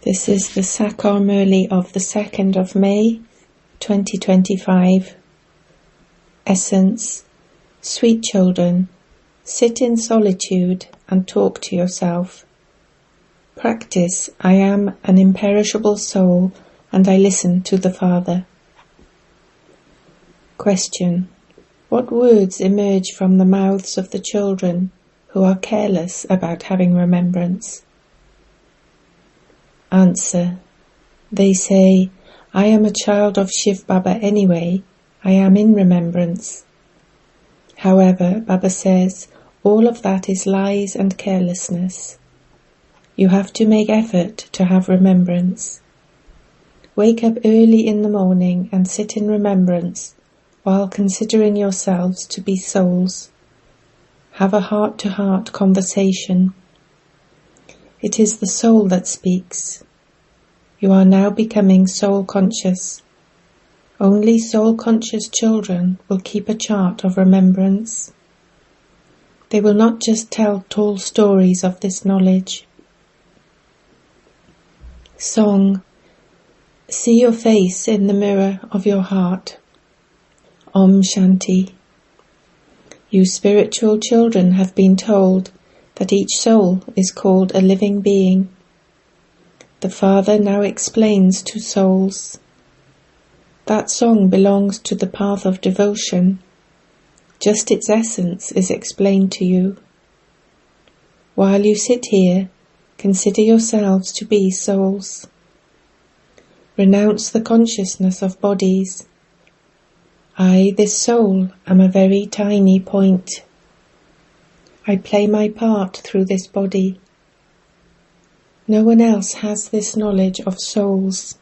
This is the Sakar Murli of the 2nd of May, 2025. Essence: Sweet children, sit in solitude and talk to yourself. Practice, I am an imperishable soul and I listen to the Father. Question: What words emerge from the mouths of the children who are careless about having remembrance? Answer: They say, I am a child of Shiv Baba anyway, I am in remembrance. However, Baba says, all of that is lies and carelessness. You have to make effort to have remembrance. Wake up early in the morning and sit in remembrance while considering yourselves to be souls. Have a heart-to-heart conversation. It is the soul that speaks. You are now becoming soul-conscious. Only soul-conscious children will keep a chart of remembrance. They will not just tell tall stories of this knowledge. Song: See your face in the mirror of your heart. Om Shanti. You spiritual children have been told that each soul is called a living being. The Father now explains to souls. That song belongs to the path of devotion. Just its essence is explained to you. While you sit here, consider yourselves to be souls. Renounce the consciousness of bodies. I, this soul, am a very tiny point. I play my part through this body. No one else has this knowledge of souls.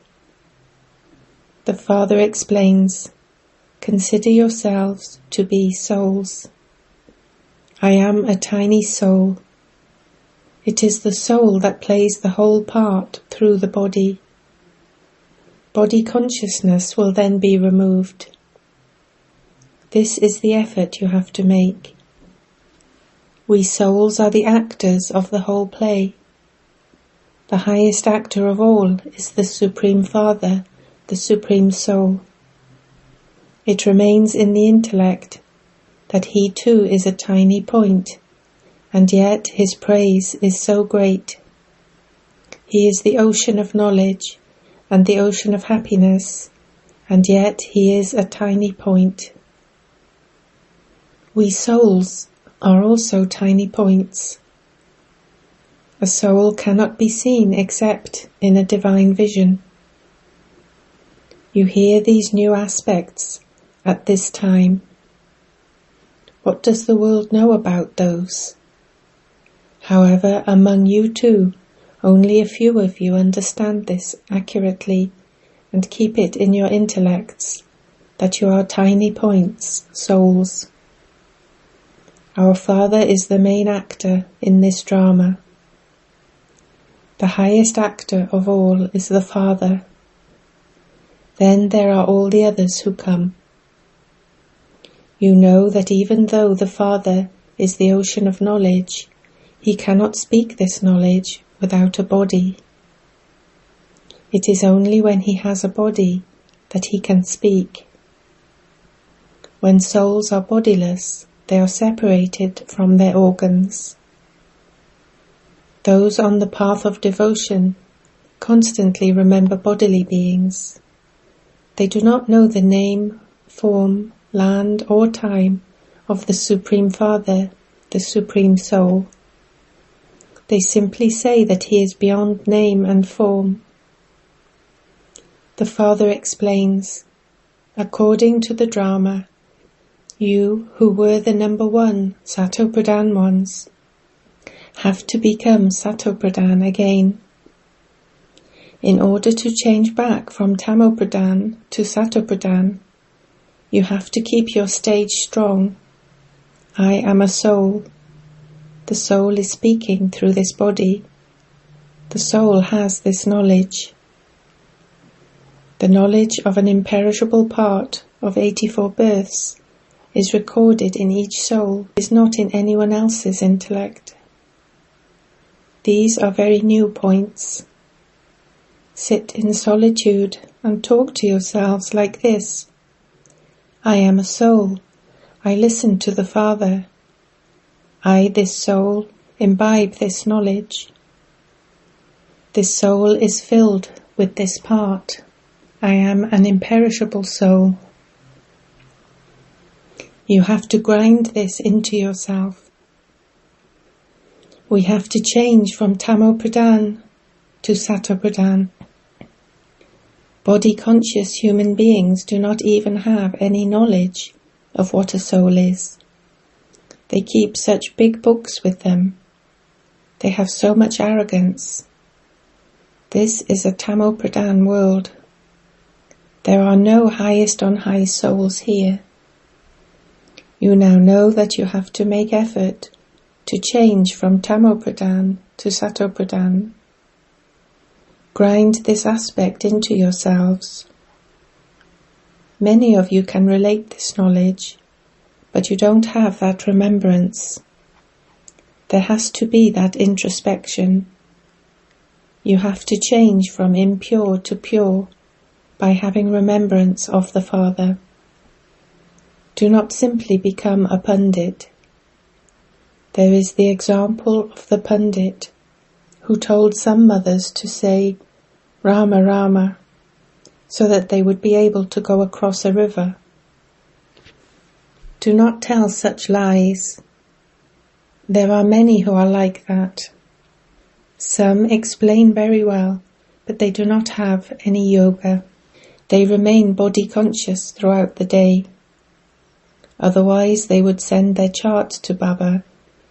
The Father explains, consider yourselves to be souls. I am a tiny soul. It is the soul that plays the whole part through the body. Body consciousness will then be removed. This is the effort you have to make. We souls are the actors of the whole play. The highest actor of all is the Supreme Father, the Supreme Soul. It remains in the intellect that he too is a tiny point, and yet his praise is so great. He is the ocean of knowledge and the ocean of happiness, and yet he is a tiny point. We souls are also tiny points. A soul cannot be seen except in a divine vision. You hear these new aspects at this time. What does the world know about those? However, among you too, only a few of you understand this accurately and keep it in your intellects, that you are tiny points, souls. Our Father is the main actor in this drama. The highest actor of all is the Father. Then there are all the others who come. You know that even though the Father is the ocean of knowledge, he cannot speak this knowledge without a body. It is only when he has a body that he can speak. When souls are bodiless, they are separated from their organs. Those on the path of devotion constantly remember bodily beings. They do not know the name, form, land or time of the Supreme Father, the Supreme Soul. They simply say that he is beyond name and form. The Father explains, according to the drama, you, who were the number one Sato-Pradhan ones, have to become Sato-Pradhan again. In order to change back from Tamo-Pradhan to Sato-Pradhan, you have to keep your stage strong. I am a soul. The soul is speaking through this body. The soul has this knowledge. The knowledge of an imperishable part of 84 births is recorded in each soul, is not in anyone else's intellect. These are very new points. Sit in solitude and talk to yourselves like this. I am a soul. I listen to the Father. I, this soul, imbibe this knowledge. This soul is filled with this part. I am an imperishable soul. You have to grind this into yourself. We have to change from Tamo-pradhan to Sato-pradhan. Body-conscious human beings do not even have any knowledge of what a soul is. They keep such big books with them. They have so much arrogance. This is a Tamo-pradhan world. There are no highest on high souls here. You now know that you have to make effort to change from Tamo-pradhan to Sato-pradhan. Grind this aspect into yourselves. Many of you can relate this knowledge, but you don't have that remembrance. There has to be that introspection. You have to change from impure to pure by having remembrance of the Father. Do not simply become a pundit. There is the example of the pundit who told some mothers to say Rama Rama so that they would be able to go across a river. Do not tell such lies. There are many who are like that. Some explain very well, but they do not have any yoga. They remain body conscious throughout the day. Otherwise they would send their chart to Baba,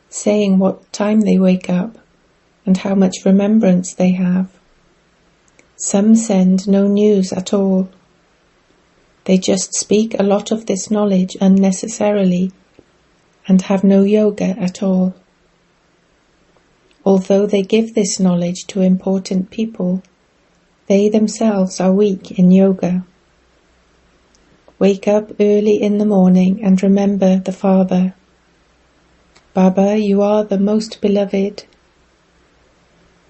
saying what time they wake up and how much remembrance they have. Some send no news at all. They just speak a lot of this knowledge unnecessarily and have no yoga at all. Although they give this knowledge to important people, they themselves are weak in yoga. Wake up early in the morning and remember the Father. Baba, you are the most beloved.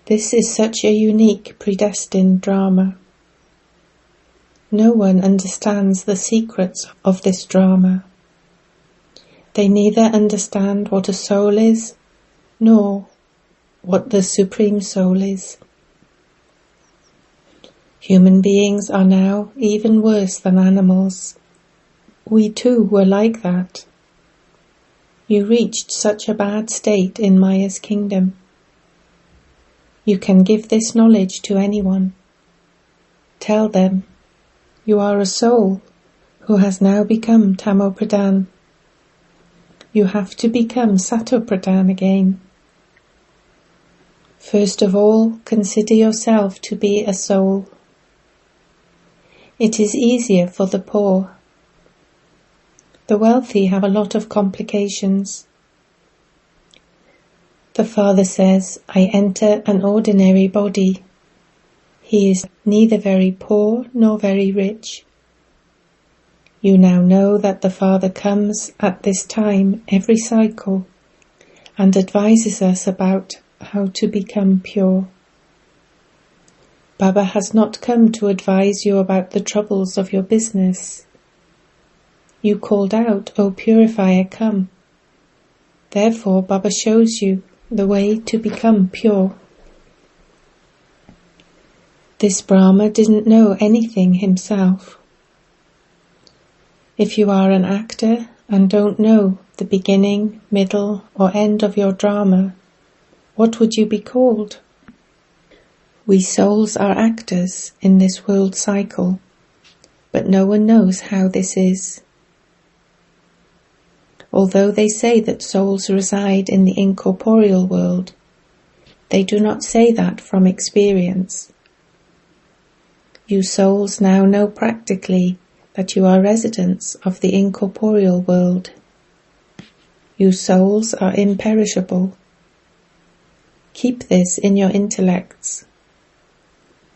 This is such a unique, predestined drama. No one understands the secrets of this drama. They neither understand what a soul is, nor what the Supreme Soul is. Human beings are now even worse than animals. We too were like that. You reached such a bad state in Maya's kingdom. You can give this knowledge to anyone. Tell them, you are a soul who has now become Tamo-pradhan. You have to become Sato-pradhan again. First of all, consider yourself to be a soul. It is easier for the poor. The wealthy have a lot of complications. The Father says, I enter an ordinary body. He is neither very poor nor very rich. You now know that the Father comes at this time every cycle and advises us about how to become pure. Baba has not come to advise you about the troubles of your business. You called out, O purifier, come. Therefore Baba shows you the way to become pure. This Brahma didn't know anything himself. If you are an actor and don't know the beginning, middle, or end of your drama, what would you be called? We souls are actors in this world cycle, but no one knows how this is. Although they say that souls reside in the incorporeal world, they do not say that from experience. You souls now know practically that you are residents of the incorporeal world. You souls are imperishable. Keep this in your intellects.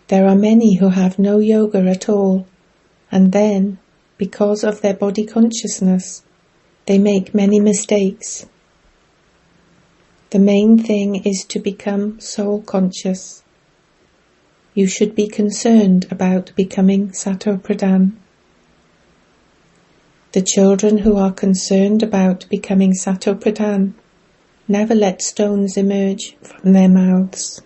There are many who have no yoga at all, and then, because of their body consciousness, they make many mistakes. The main thing is to become soul conscious. you should be concerned about becoming Sato-Pradhan. The children who are concerned about becoming Sato-Pradhan never let stones emerge from their mouths.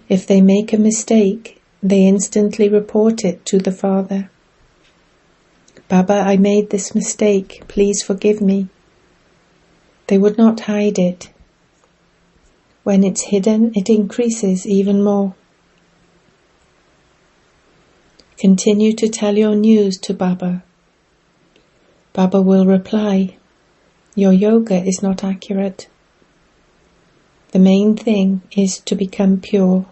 If they make a mistake, they instantly report it to the father. Baba, I made this mistake, please forgive me. They would not hide it. When it's hidden, it increases even more. Continue to tell your news to Baba. Baba will reply, your yoga is not accurate. The main thing is to become pure.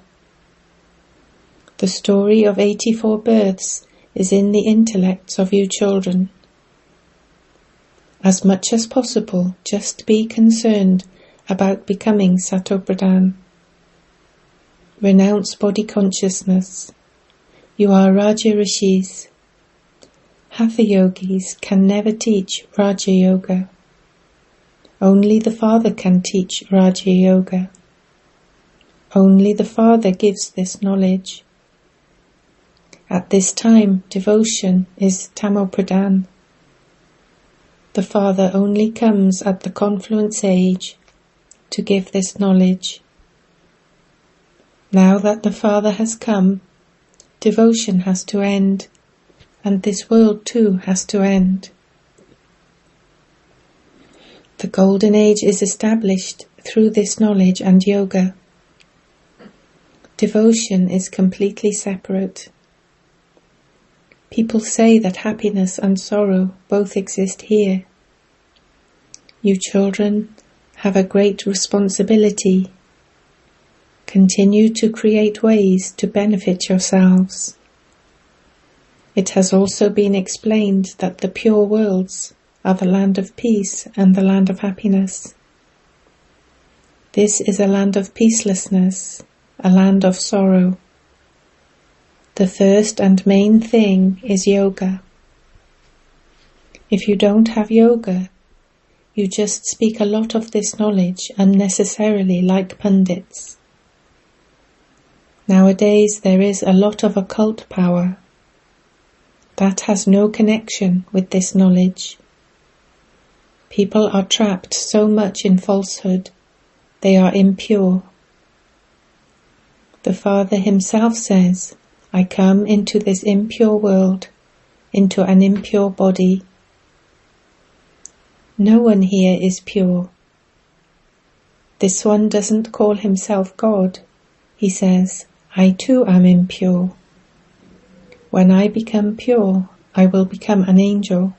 The story of 84 births is in the intellects of you children. As much as possible, just be concerned about becoming Sato-Pradhan. Renounce body consciousness. You are Raja Rishis. Hatha yogis can never teach Raja Yoga. Only the Father can teach Raja Yoga. Only the Father gives this knowledge. At this time, devotion is Tamo-Pradhan. The Father only comes at the confluence age to give this knowledge. Now that the Father has come, devotion has to end, and this world too has to end. The Golden Age is established through this knowledge and yoga. Devotion is completely separate. People say that happiness and sorrow both exist here. You children have a great responsibility. Continue to create ways to benefit yourselves. It has also been explained that the pure worlds are the land of peace and the land of happiness. This is a land of peacelessness, a land of sorrow. The first and main thing is yoga. If you don't have yoga, you just speak a lot of this knowledge unnecessarily like pundits. Nowadays there is a lot of occult power. That has no connection with this knowledge. People are trapped so much in falsehood, they are impure. The Father himself says, I come into this impure world, into an impure body. No one here is pure. This one doesn't call himself God. He says, I too am impure. When I become pure, I will become an angel.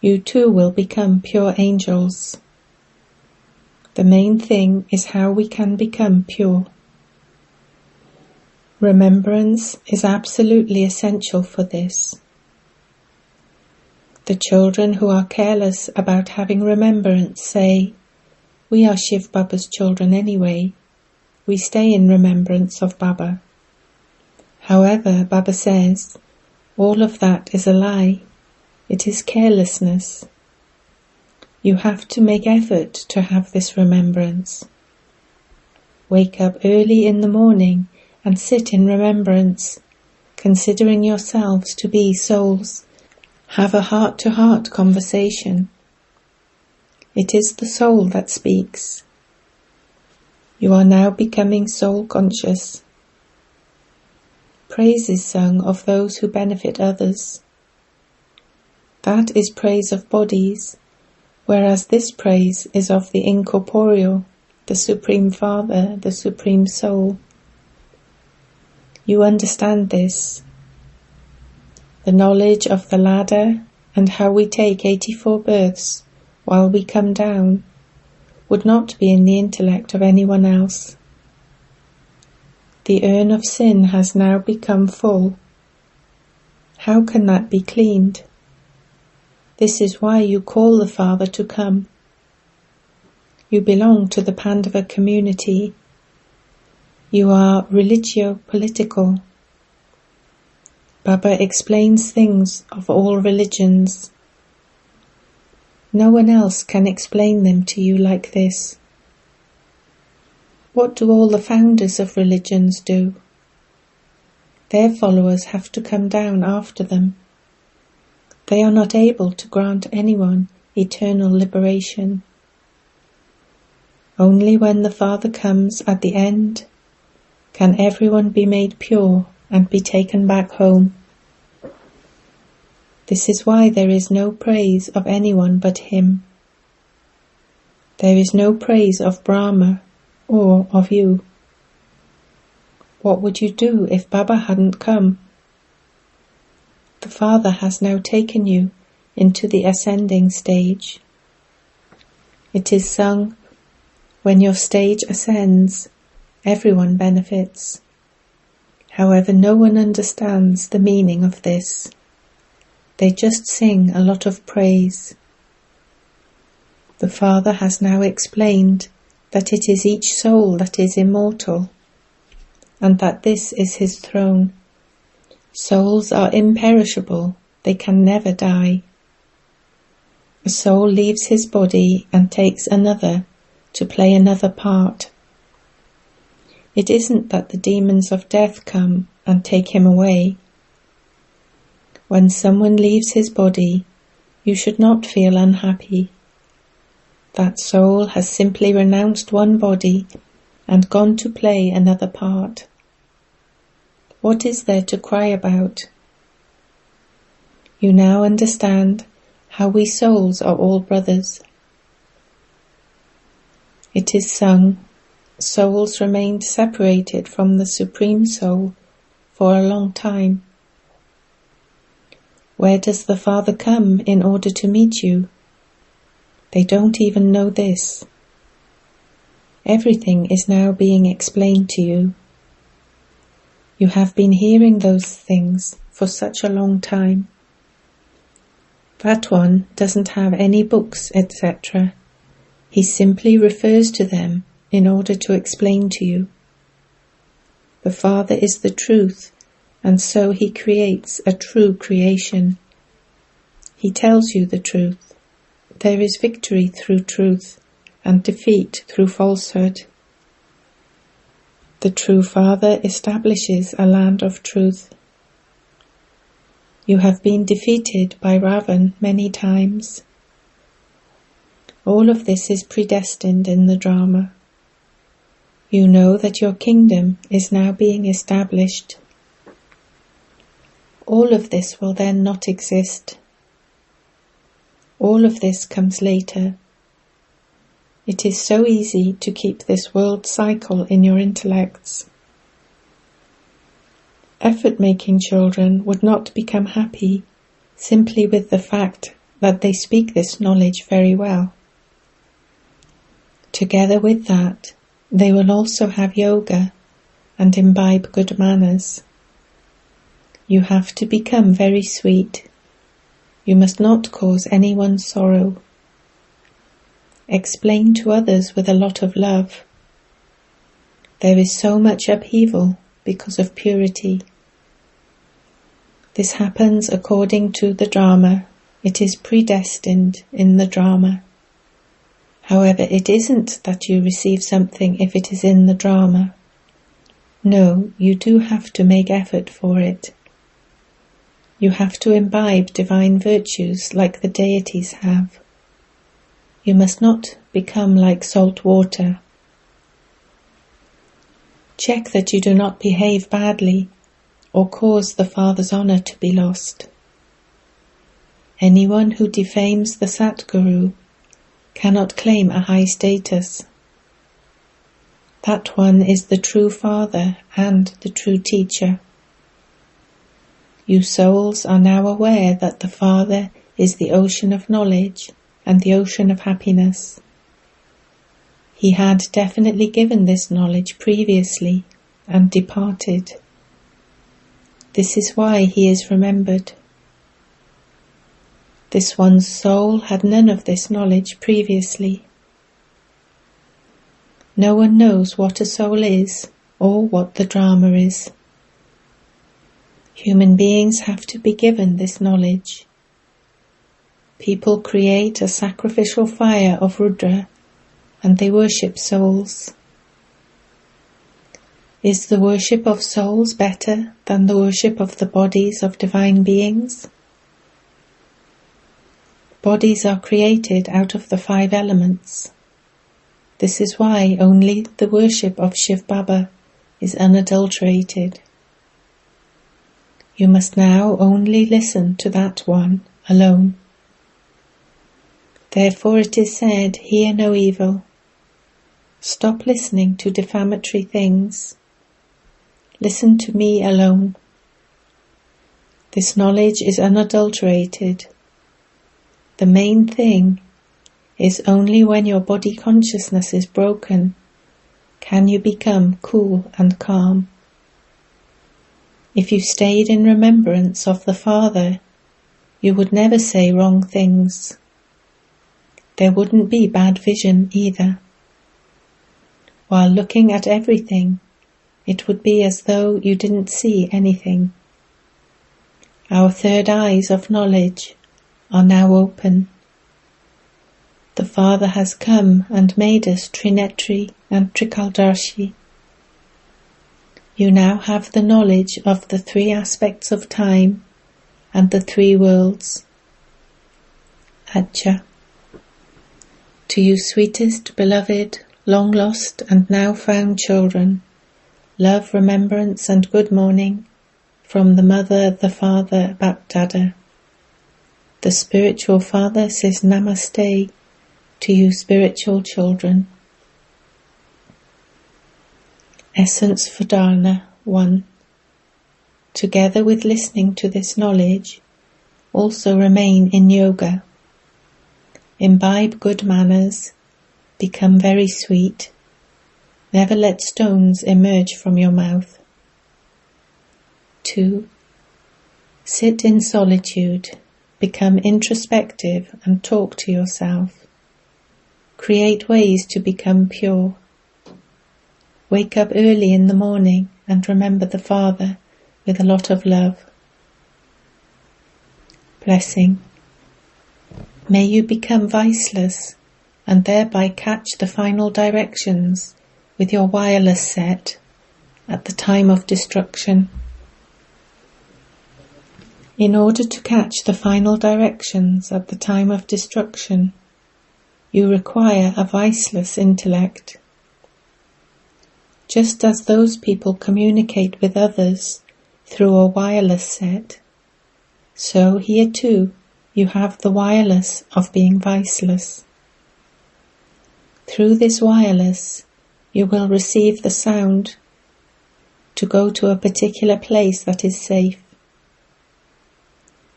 You too will become pure angels. The main thing is how we can become pure. Remembrance is absolutely essential for this. The children who are careless about having remembrance say, we are Shiv Baba's children anyway. We stay in remembrance of Baba. However, Baba says, all of that is a lie. It is carelessness. You have to make effort to have this remembrance. Wake up early in the morning and sit in remembrance, considering yourselves to be souls. Have a heart-to-heart conversation. It is the soul that speaks. You are now becoming soul-conscious. Praise is sung of those who benefit others. That is praise of bodies, whereas this praise is of the incorporeal, the Supreme Father, the Supreme Soul. You understand this. The knowledge of the ladder and how we take 84 births while we come down would not be in the intellect of anyone else. The urn of sin has now become full. How can that be cleaned? This is why you call the Father to come. You belong to the Pandava community. You are religio-political. Baba explains things of all religions. No one else can explain them to you like this. What do all the founders of religions do? Their followers have to come down after them. They are not able to grant anyone eternal liberation. Only when the Father comes at the end can everyone be made pure and be taken back home. This is why there is no praise of anyone but him. There is no praise of Brahma or of you. What would you do if Baba hadn't come? The Father has now taken you into the ascending stage. It is sung, when your stage ascends, everyone benefits. However, no one understands the meaning of this. They just sing a lot of praise. The Father has now explained that it is each soul that is immortal, and that this is his throne. Souls are imperishable, they can never die. A soul leaves his body and takes another to play another part. It isn't that the demons of death come and take him away. When someone leaves his body, you should not feel unhappy. That soul has simply renounced one body and gone to play another part. What is there to cry about? You now understand how we souls are all brothers. It is sung, souls remained separated from the Supreme Soul for a long time. Where does the Father come in order to meet you? They don't even know this. Everything is now being explained to you. You have been hearing those things for such a long time. That one doesn't have any books, etc. He simply refers to them in order to explain to you. The Father is the truth, and so he creates a true creation. He tells you the truth. There is victory through truth and defeat through falsehood. The true Father establishes a land of truth. You have been defeated by Ravan many times. All of this is predestined in the drama. You know that your kingdom is now being established. All of this will then not exist. All of this comes later. It is so easy to keep this world cycle in your intellects. Effort-making children would not become happy simply with the fact that they speak this knowledge very well. Together with that, they will also have yoga and imbibe good manners. You have to become very sweet. You must not cause anyone sorrow. Explain to others with a lot of love. There is so much upheaval because of purity. This happens according to the drama. It is predestined in the drama. However, it isn't that you receive something if it is in the drama. No, you do have to make effort for it. You have to imbibe divine virtues like the deities have. You must not become like salt water. Check that you do not behave badly or cause the Father's honour to be lost. Anyone who defames the Satguru cannot claim a high status. That one is the true Father and the true teacher. You souls are now aware that the Father is the ocean of knowledge and the ocean of happiness. He had definitely given this knowledge previously and departed. This is why he is remembered. This one's soul had none of this knowledge previously. No one knows what a soul is or what the drama is. Human beings have to be given this knowledge. People create a sacrificial fire of Rudra and they worship souls. Is the worship of souls better than the worship of the bodies of divine beings? Bodies are created out of the 5 elements. This is why only the worship of Shiv Baba is unadulterated. You must now only listen to that one alone. Therefore it is said, hear no evil. Stop listening to defamatory things. Listen to me alone. This knowledge is unadulterated. The main thing is only when your body consciousness is broken can you become cool and calm. If you stayed in remembrance of the Father, you would never say wrong things. There wouldn't be bad vision either. While looking at everything, it would be as though you didn't see anything. Our 3rd eyes of knowledge are now open. The Father has come and made us Trinetri and Trikaldarshi. You now have the knowledge of the 3 aspects of time and the 3 worlds. Acha. To you sweetest, beloved, long lost and now found children, love, remembrance and good morning from the Mother, the Father, Bapdada. The spiritual Father says Namaste to you spiritual children. Essence for Dharana 1. Together with listening to this knowledge, also remain in yoga. Imbibe good manners, become very sweet. Never let stones emerge from your mouth. 2. Sit in solitude, become introspective and talk to yourself. Create ways to become pure. Wake up early in the morning and remember the Father with a lot of love. Blessing. May you become viceless and thereby catch the final directions with your wireless set at the time of destruction. In order to catch the final directions at the time of destruction, you require a viceless intellect. Just as those people communicate with others through a wireless set, so here too you have the wireless of being viceless. Through this wireless, you will receive the sound to go to a particular place that is safe.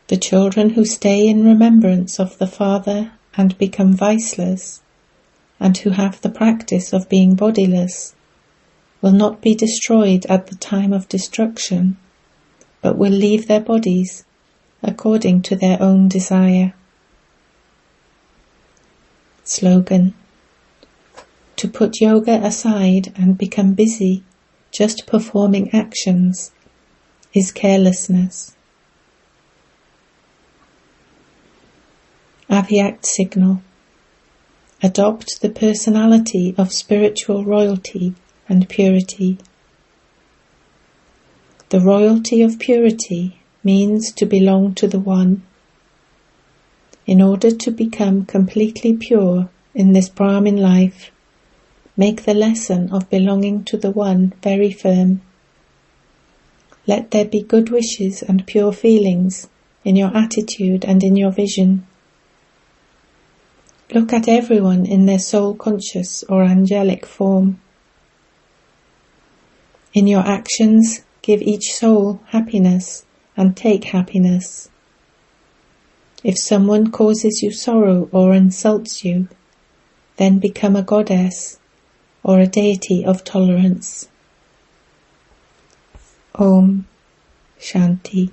The children who stay in remembrance of the Father and become viceless, and who have the practice of being bodiless, will not be destroyed at the time of destruction, but will leave their bodies according to their own desire. Slogan. To put yoga aside and become busy just performing actions is carelessness. Avyakt signal. Adopt the personality of spiritual royalty and purity. The royalty of purity means to belong to the One. In order to become completely pure in this Brahmin life, make the lesson of belonging to the One very firm. Let there be good wishes and pure feelings in your attitude and in your vision. Look at everyone in their soul-conscious or angelic form. In your actions, give each soul happiness and take happiness. If someone causes you sorrow or insults you, then become a goddess or a deity of tolerance. Om Shanti.